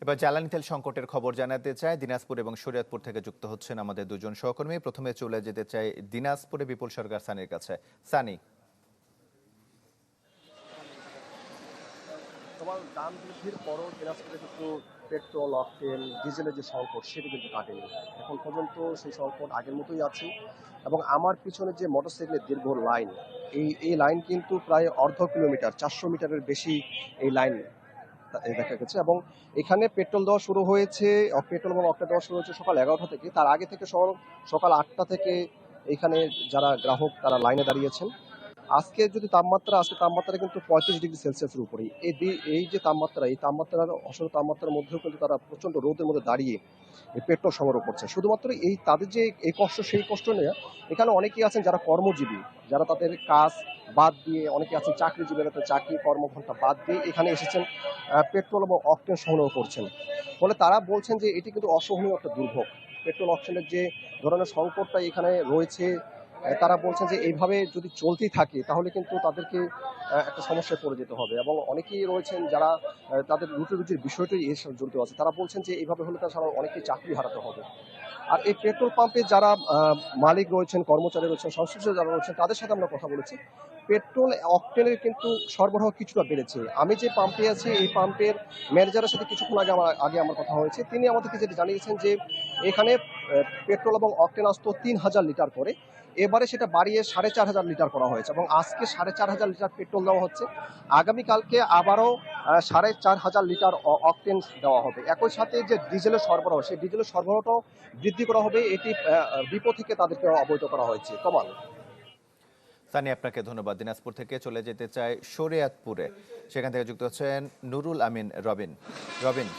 এবার জ্বালানি তেল সংকটের খবর জানাতে চাই। দিনাজপুর এবং শরীয়তপুর থেকে যুক্ত হচ্ছেন আমাদের দুজন সহকর্মী। প্রথমে চলে যেতে চাই দিনাজপুরে বিপুল সরকার সানির কাছে। সানি, তোমার দাম বৃদ্ধির পরও দিনাজপুরে কিন্তু পেট্রোল, অকটেন, ডিজেলের যে সংকট সেটি কিন্তু কাটেনি। এখন পর্যন্ত সেই সংকট আগের মতোই আছে এবং আমার পিছনে যে মোটরসাইকেলের দীর্ঘ লাইন, এই লাইন কিন্তু প্রায় অর্ধ কিলোমিটার, 400 মিটারের বেশি এই লাইন দেখা গেছে। এবং এখানে পেট্রোল দেওয়া শুরু হয়েছে, পেট্রোল এবং অকটেন দেওয়া শুরু হয়েছে সকাল 11টা থেকে। তার আগে থেকে সকাল 8টা থেকে এখানে যারা গ্রাহক তারা লাইনে দাঁড়িয়েছেন। আজকে তাপমাত্রা কিন্তু 35 ডিগ্রি সেলসিয়াসের উপরে। এই যে তাপমাত্রা, এই তাপমাত্রার অসহ্য তাপমাত্রার মধ্যেও কিন্তু তারা প্রচন্ড রোদের মধ্যে দাঁড়িয়ে এই পেট্রোল সংগ্রহ করছে। শুধুমাত্র তাদের যে এই কষ্ট, সেই কষ্ট নিয়ে এখানে অনেকেই আছেন যারা কর্মজীবী, যারা তাদের কাজ বাদ দিয়ে, অনেকে আছেন চাকরিজীবী, তাদের চাকরি কর্মঘণ্টা বাদ দিয়ে এখানে এসেছেন পেট্রোল এবং অকটেন সংগ্রহ করছেন। ফলে তারা বলছেন যে এটি কিন্তু অসহনীয় একটা দুর্ভোগ। পেট্রোল অকটেনের যে ধরনের সংকটটা এখানে রয়েছে, তারা বলছেন যে এইভাবে যদি চলতেই থাকে তাহলে কিন্তু তাদেরকে একটা সমস্যায় পড়ে যেতে হবে। এবং অনেকেই রয়েছেন যারা তাদের রুটি রুজির বিষয়টি এর সাথে জড়িত আছে। তারা বলছেন যে এইভাবে হলে তাছাড়া অনেকেই চাকরি হারাতে হবে। আর এই পেট্রোল পাম্পে যারা মালিক রয়েছেন, কর্মচারী রয়েছেন, সংশ্লিষ্ট যারা রয়েছেন, তাদের সাথে আমরা কথা বলেছি। পেট্রোল অকটেনের কিন্তু সরবরাহ কিছুটা বেড়েছে। আমি যে পাম্পে আছি, এই পাম্পের ম্যানেজারের সাথে কিছুক্ষণ আগে আমার কথা হয়েছে। তিনি আমাদেরকে যেটা জানিয়েছেন যে এখানে পেট্রোল এবং অকটেন আসতো 3000 লিটার করে, এবারে সেটা বাড়িয়ে 4500 লিটার করা হয়েছে এবং আজকে 4500 লিটার পেট্রোল দেওয়া হচ্ছে। আগামীকালকে আবারও 4500 লিটার অকটেন দেওয়া হবে। একই সাথে যে ডিজেলের সরবরাহ, সেই ডিজেলের সরবরাহটাও বৃদ্ধি করা হবে। এটি ডিপো থেকে তাদেরকে অবহিত করা হয়েছে। তমাল। সানি, আপনাকে ধন্যবাদ। দিনাজপুর থেকে চলে যেতে চাই শরীয়তপুরে। সেখান থেকে যুক্ত হচ্ছেন নুরুল আমিন রবিন। রবিন,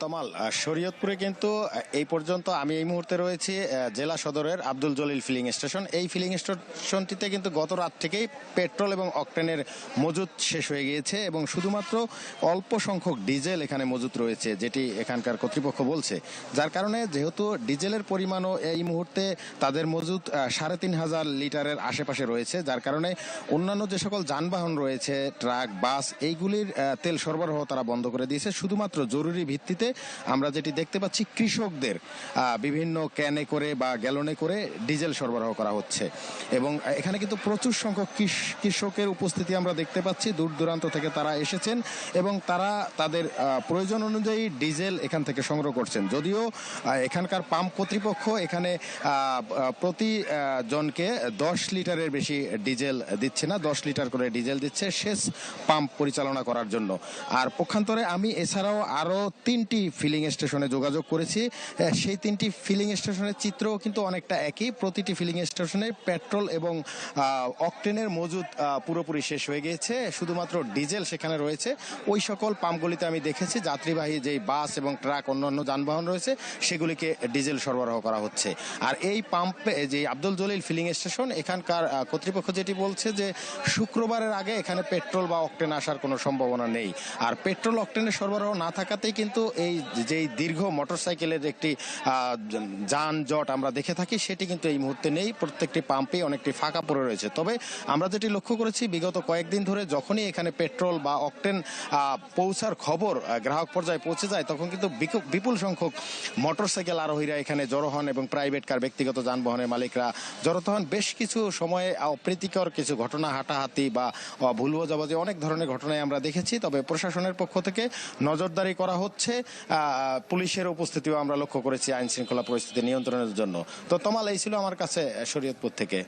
তমাল, শরীয়তপুরে কিন্তু এই পর্যন্ত আমি এই মুহূর্তে রয়েছি জেলা সদরের আব্দুল জলিল ফিলিং স্টেশন। এই ফিলিং স্টেশনটিতে কিন্তু গত রাত থেকেই পেট্রোল এবং অকটেনের মজুত শেষ হয়ে গিয়েছে এবং শুধুমাত্র অল্প সংখ্যক ডিজেল এখানে মজুত রয়েছে, যেটি এখানকার কর্তৃপক্ষ বলছে। যার কারণে যেহেতু ডিজেলের পরিমাণও এই মুহূর্তে তাদের মজুত 3500 লিটারের আশেপাশে রয়েছে, যার কারণে অন্যান্য যে সকল যানবাহন রয়েছে, ট্রাক, বাস, এইগুলির তেল সরবরাহ তারা বন্ধ করে দিয়েছে। শুধুমাত্র জরুরি ভিত্তিতে আমরা যেটি দেখতে পাচ্ছি, কৃষকদের বিভিন্ন ক্যানে করে বা গ্যালনে করে ডিজেল সরবরাহ করা হচ্ছে এবং এখানে কিন্তু প্রচুর সংখ্যক কৃষকের উপস্থিতি আমরা দেখতে পাচ্ছি। দূর দূরান্ত থেকে তারা এসেছেন এবং তারা তাদের প্রয়োজন অনুযায়ী ডিজেল এখান থেকে সংগ্রহ করছেন। যদিও এখানকার পাম্প কর্তৃপক্ষ এখানে প্রতি জনকে 10 লিটারের বেশি ডিজেল দিচ্ছে না, 10 লিটার করে ডিজেল দিচ্ছে শেষ পাম্প পরিচালনা করার জন্য। আর পক্ষান্তরে আমি এছাড়াও আরও 3টি ফিলিং স্টেশনে যোগাযোগ করেছি। সেই 3টি ফিলিং স্টেশনের চিত্রও কিন্তু অনেকটা একই। প্রতিটি ফিলিং স্টেশনে পেট্রোল এবং অকটেনের মজুদ পুরোপুরি শেষ হয়ে গিয়েছে, শুধুমাত্র ডিজেল সেখানে রয়েছে। ওই সকল পাম্পগুলিতে আমি দেখেছি যাত্রীবাহী যেই বাস এবং ট্রাক, অন্যান্য যানবাহন রয়েছে, সেগুলিকে ডিজেল সরবরাহ করা হচ্ছে। আর এই পাম্পে যে আব্দুল জলিল ফিলিং স্টেশন, এখানকার কর্তৃপক্ষ যেটি বলছে যে শুক্রবারের আগে এখানে পেট্রোল বা অকটেন আসার কোনো সম্ভাবনা নেই। আর পেট্রোল অকটেনের সরবরাহ না থাকাতেই কিন্তু এই যেই দীর্ঘ মোটরসাইকেলের একটি যানজট আমরা দেখে থাকি, সেটি কিন্তু এই মুহূর্তে নেই। প্রত্যেকটি পাম্পে অনেকটি ফাঁকা পড়ে রয়েছে। তবে আমরা যেটি লক্ষ্য করেছি, বিগত কয়েকদিন ধরে যখনই এখানে পেট্রোল বা অকটেন পৌঁছার খবর গ্রাহক পর্যায়ে পৌঁছে যায়, তখন কিন্তু বিপুল সংখ্যক মোটরসাইকেল আরোহীরা এখানে জড়ো হন এবং প্রাইভেট কার, ব্যক্তিগত যানবাহনের মালিকরা জড়ো হন। বেশ কিছু সময়ে অপ্রীতিকর কিছু ঘটনা, হাঁটাহাতি বা ভুল বোঝাবুঝি, অনেক ধরনের ঘটনায় আমরা দেখেছি। তবে প্রশাসনের পক্ষ থেকে নজরদারি করা হচ্ছে, পুলিশের উপস্থিতিও আমরা লক্ষ্য করেছি আইন শৃঙ্খলা পরিস্থিতি নিয়ন্ত্রণের জন্য। তো তমাল, এই ছিল আমার কাছে শরীয়তপুর থেকে।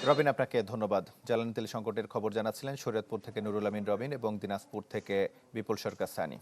রবিন, আপনাকে ধন্যবাদ। জ্বালানি তেল সংকটের খবর জানাচ্ছিলেন শরীয়তপুর থেকে নুরুল আমিন রবিন এবং দিনাজপুর থেকে বিপুল সরকার সানি।